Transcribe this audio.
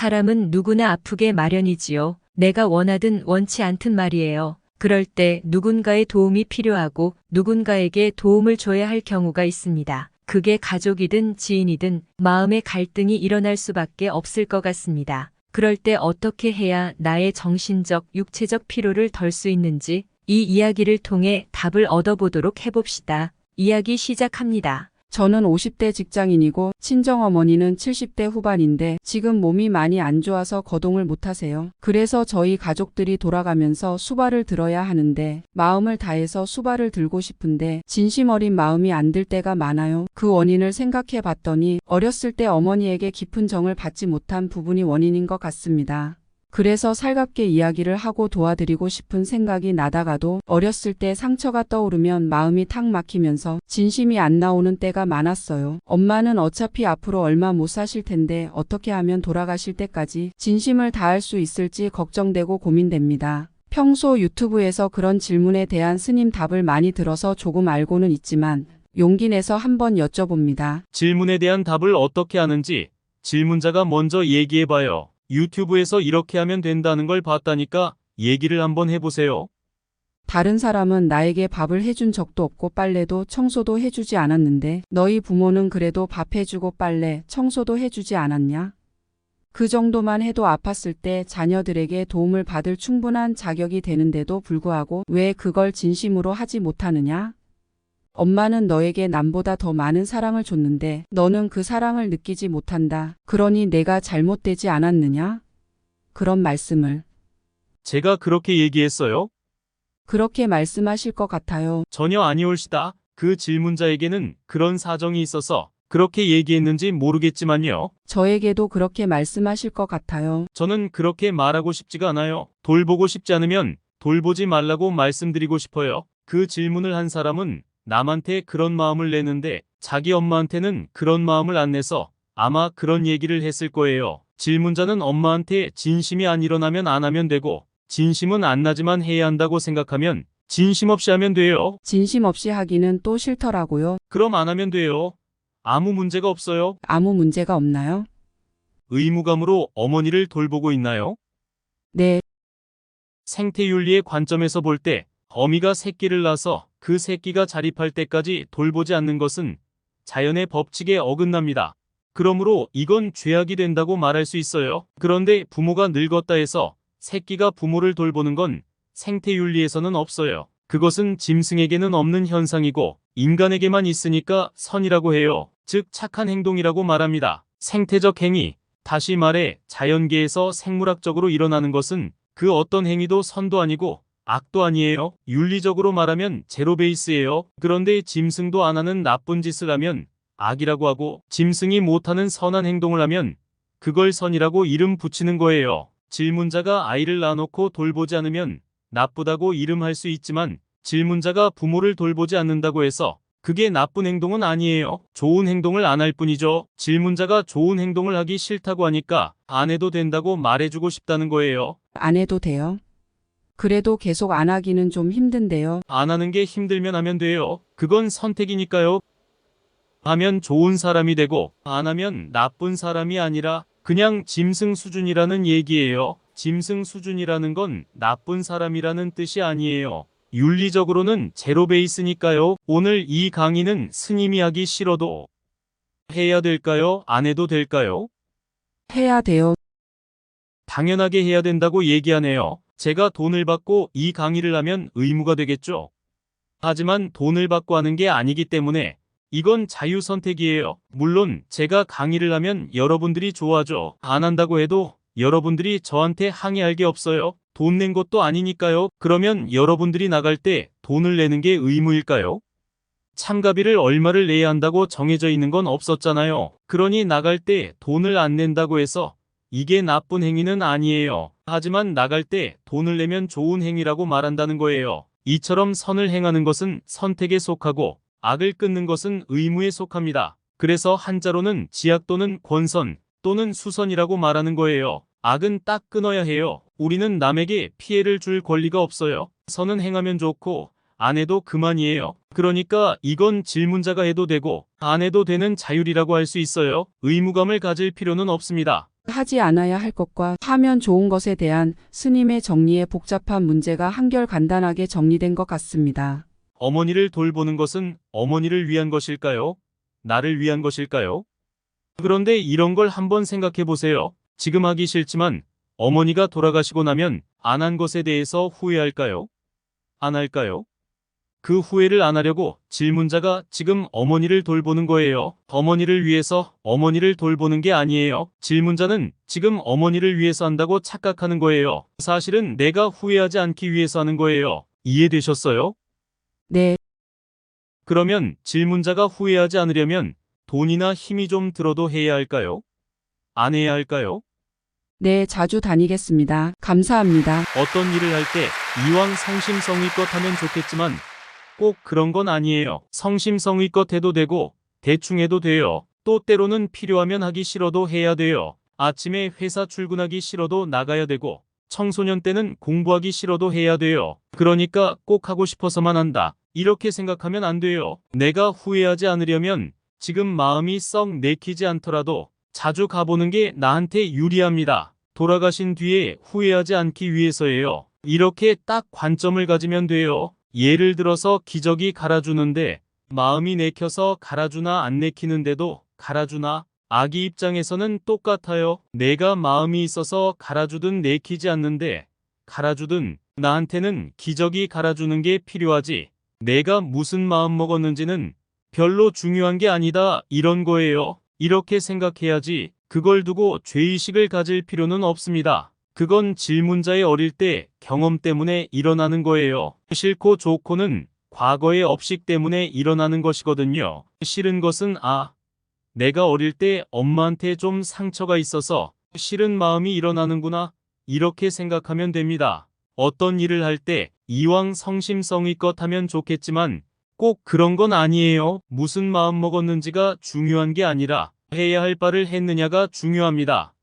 사람은 누구나 아프게 마련이지요. 내가 원하든 원치 않든 말이에요. 그럴 때 누군가의 도움이 필요하고 누군가에게 도움을 줘야 할 경우가 있습니다. 그게 가족이든 지인이든 마음의 갈등이 일어날 수밖에 없을 것 같습니다. 그럴 때 어떻게 해야 나의 정신적, 육체적 피로를 덜 수 있는지 이 이야기를 통해 답을 얻어보도록 해봅시다. 이야기 시작합니다. 저는 50대 직장인이고 친정어머니는 70대 후반인데 지금 몸이 많이 안 좋아서 거동을 못 하세요. 그래서 저희 가족들이 돌아가면서 수발을 들어야 하는데 마음을 다해서 수발을 들고 싶은데 진심 어린 마음이 안 들 때가 많아요. 그 원인을 생각해 봤더니 어렸을 때 어머니에게 깊은 정을 받지 못한 부분이 원인인 것 같습니다. 그래서 살갑게 이야기를 하고 도와드리고 싶은 생각이 나다가도 어렸을 때 상처가 떠오르면 마음이 탁 막히면서 진심이 안 나오는 때가 많았어요. 엄마는 어차피 앞으로 얼마 못 사실 텐데 어떻게 하면 돌아가실 때까지 진심을 다할 수 있을지 걱정되고 고민됩니다. 평소 유튜브에서 그런 질문에 대한 스님 답을 많이 들어서 조금 알고는 있지만 용기 내서 한번 여쭤봅니다. 질문에 대한 답을 어떻게 하는지 질문자가 먼저 얘기해봐요. 유튜브에서 이렇게 하면 된다는 걸 봤다니까 얘기를 한번 해보세요. 다른 사람은 나에게 밥을 해준 적도 없고 빨래도 청소도 해주지 않았는데 너희 부모는 그래도 밥 해주고 빨래, 청소도 해주지 않았냐? 그 정도만 해도 아팠을 때 자녀들에게 도움을 받을 충분한 자격이 되는데도 불구하고 왜 그걸 진심으로 하지 못하느냐? 엄마는 너에게 남보다 더 많은 사랑을 줬는데 너는 그 사랑을 느끼지 못한다. 그러니 내가 잘못되지 않았느냐? 그런 말씀을. 제가 그렇게 얘기했어요? 그렇게 말씀하실 것 같아요. 전혀 아니올시다. 그 질문자에게는 그런 사정이 있어서 그렇게 얘기했는지 모르겠지만요. 저에게도 그렇게 말씀하실 것 같아요. 저는 그렇게 말하고 싶지가 않아요. 돌보고 싶지 않으면 돌보지 말라고 말씀드리고 싶어요. 그 질문을 한 사람은 남한테 그런 마음을 내는데 자기 엄마한테는 그런 마음을 안 내서 아마 그런 얘기를 했을 거예요. 질문자는 엄마한테 진심이 안 일어나면 안 하면 되고 진심은 안 나지만 해야 한다고 생각하면 진심 없이 하면 돼요. 진심 없이 하기는 또 싫더라고요. 그럼 안 하면 돼요. 아무 문제가 없어요. 아무 문제가 없나요? 의무감으로 어머니를 돌보고 있나요? 네. 생태윤리의 관점에서 볼 때 어미가 새끼를 낳아서 그 새끼가 자립할 때까지 돌보지 않는 것은 자연의 법칙에 어긋납니다. 그러므로 이건 죄악이 된다고 말할 수 있어요. 그런데 부모가 늙었다 해서 새끼가 부모를 돌보는 건 생태윤리에서는 없어요. 그것은 짐승에게는 없는 현상이고 인간에게만 있으니까 선이라고 해요. 즉 착한 행동이라고 말합니다. 생태적 행위, 다시 말해 자연계에서 생물학적으로 일어나는 것은 그 어떤 행위도 선도 아니고 악도 아니에요. 윤리적으로 말하면 제로 베이스예요. 그런데 짐승도 안 하는 나쁜 짓을 하면 악이라고 하고 짐승이 못하는 선한 행동을 하면 그걸 선이라고 이름 붙이는 거예요. 질문자가 아이를 낳아놓고 돌보지 않으면 나쁘다고 이름할 수 있지만 질문자가 부모를 돌보지 않는다고 해서 그게 나쁜 행동은 아니에요. 좋은 행동을 안 할 뿐이죠. 질문자가 좋은 행동을 하기 싫다고 하니까 안 해도 된다고 말해주고 싶다는 거예요. 안 해도 돼요? 그래도 계속 안 하기는 좀 힘든데요. 안 하는 게 힘들면 하면 돼요. 그건 선택이니까요. 하면 좋은 사람이 되고 안 하면 나쁜 사람이 아니라 그냥 짐승 수준이라는 얘기예요. 짐승 수준이라는 건 나쁜 사람이라는 뜻이 아니에요. 윤리적으로는 제로 베이스니까요. 오늘 이 강의는 스님이 하기 싫어도 해야 될까요? 안 해도 될까요? 해야 돼요. 당연하게 해야 된다고 얘기하네요. 제가 돈을 받고 이 강의를 하면 의무가 되겠죠. 하지만 돈을 받고 하는 게 아니기 때문에 이건 자유 선택이에요. 물론 제가 강의를 하면 여러분들이 좋아하죠. 안 한다고 해도 여러분들이 저한테 항의할 게 없어요. 돈 낸 것도 아니니까요. 그러면 여러분들이 나갈 때 돈을 내는 게 의무일까요? 참가비를 얼마를 내야 한다고 정해져 있는 건 없었잖아요. 그러니 나갈 때 돈을 안 낸다고 해서 이게 나쁜 행위는 아니에요. 하지만 나갈 때 돈을 내면 좋은 행위라고 말한다는 거예요. 이처럼 선을 행하는 것은 선택에 속하고 악을 끊는 것은 의무에 속합니다. 그래서 한자로는 지악 또는 권선 또는 수선이라고 말하는 거예요. 악은 딱 끊어야 해요. 우리는 남에게 피해를 줄 권리가 없어요. 선은 행하면 좋고 안 해도 그만이에요. 그러니까 이건 질문자가 해도 되고 안 해도 되는 자율이라고 할 수 있어요. 의무감을 가질 필요는 없습니다. 하지 않아야 할 것과 하면 좋은 것에 대한 스님의 정리에 복잡한 문제가 한결 간단하게 정리된 것 같습니다. 어머니를 돌보는 것은 어머니를 위한 것일까요? 나를 위한 것일까요? 그런데 이런 걸 한번 생각해 보세요. 지금 하기 싫지만 어머니가 돌아가시고 나면 안 한 것에 대해서 후회할까요? 안 할까요? 그 후회를 안 하려고 질문자가 지금 어머니를 돌보는 거예요. 어머니를 위해서 어머니를 돌보는 게 아니에요. 질문자는 지금 어머니를 위해서 한다고 착각하는 거예요. 사실은 내가 후회하지 않기 위해서 하는 거예요. 이해되셨어요? 네, 그러면 질문자가 후회하지 않으려면 돈이나 힘이 좀 들어도 해야 할까요? 안 해야 할까요? 네, 자주 다니겠습니다. 감사합니다. 어떤 일을 할 때 이왕 성심성의껏 하면 좋겠지만 꼭 그런 건 아니에요. 성심성의껏 해도 되고 대충 해도 돼요. 또 때로는 필요하면 하기 싫어도 해야 돼요. 아침에 회사 출근하기 싫어도 나가야 되고 청소년 때는 공부하기 싫어도 해야 돼요. 그러니까 꼭 하고 싶어서만 한다. 이렇게 생각하면 안 돼요. 내가 후회하지 않으려면 지금 마음이 썩 내키지 않더라도 자주 가보는 게 나한테 유리합니다. 돌아가신 뒤에 후회하지 않기 위해서예요. 이렇게 딱 관점을 가지면 돼요. 예를 들어서 기저귀 갈아주는데 마음이 내켜서 갈아주나 안 내키는데도 갈아주나? 아기 입장에서는 똑같아요. 내가 마음이 있어서 갈아주든 내키지 않는데 갈아주든 나한테는 기저귀 갈아주는 게 필요하지. 내가 무슨 마음 먹었는지는 별로 중요한 게 아니다. 이런 거예요. 이렇게 생각해야지. 그걸 두고 죄의식을 가질 필요는 없습니다. 그건 질문자의 어릴 때 경험 때문에 일어나는 거예요. 싫고 좋고는 과거의 업식 때문에 일어나는 것이거든요. 싫은 것은 내가 어릴 때 엄마한테 좀 상처가 있어서 싫은 마음이 일어나는구나. 이렇게 생각하면 됩니다. 어떤 일을 할 때 이왕 성심성의껏 하면 좋겠지만 꼭 그런 건 아니에요. 무슨 마음 먹었는지가 중요한 게 아니라 해야 할 바를 했느냐가 중요합니다.